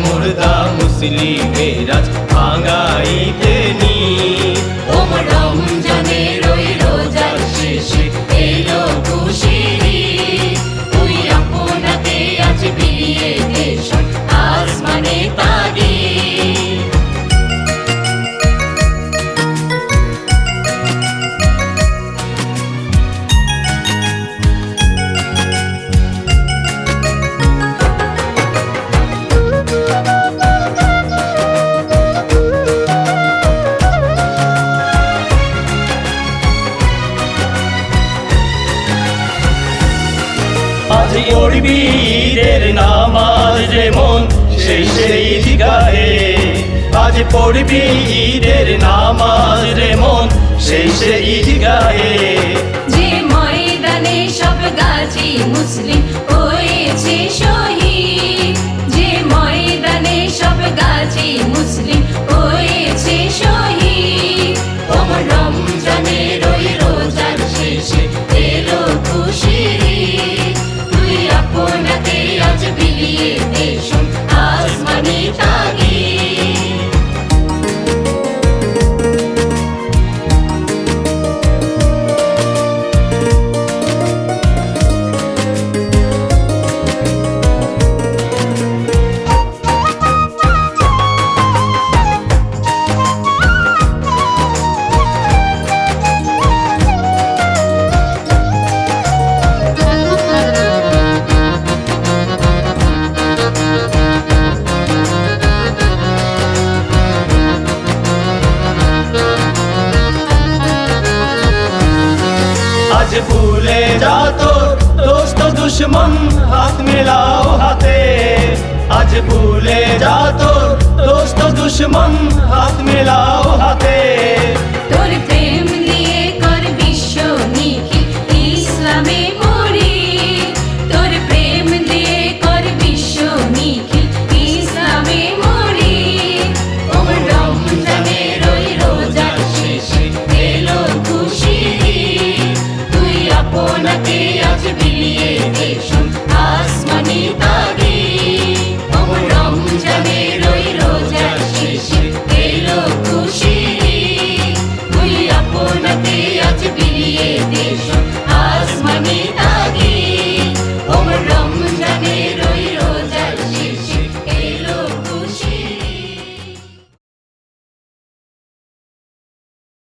মুর্দা মুসলিমের আজ ভাঙাইতে নি। ও রমজানের ওই রোজার শেষে এলো খুশির ঈদ, তুই আপনাকে আজ বিলিয়ে দে শোন আসমানে তাগিদ। আজ পড়বি ঈদের নামাজ রে মন শেষে ঈদগাহে, আজ পড়বি ঈদের নামাজ রে মন শেষে ঈদগাহে। যে ময়দানে সব গাজী মুসলিম হয়েছে শহীদ, যে ময়দানে সব গাজী মুসলিম হয়েছে শহীদ, ও রমজানের ওই রোজার শেষে এলো খুশির ঈদ, তুই আপনাকে আজ বিলিয়ে দে শোন আসমানি তাগিদ। আজ ভুলে যা তোর দোস্ত দুশ্মন হাত মেলাও হাতে, আজ ভুলে যা তোর দোস্ত দুশ্মন হাত মেলাও হাতে। তোর প্রেম দিয়ে কর বিশ্ব নিখিল ইসলামে মরি, তোর প্রেম দিয়ে কর বিশ্ব নিখিল ইসলামে মরি, ও রমজানের ওই রোজার শেষে এলো খুশির ঈদ, তুই আপনাকে আজ বিলিয়ে দে শোন আসমানি তাগিদ, ও রমজানের ওই রোজার শেষে এলো খুশির ঈদ, তুই আপনাকে আজ বিলিয়ে দে শোন আসমানি তাগিদ।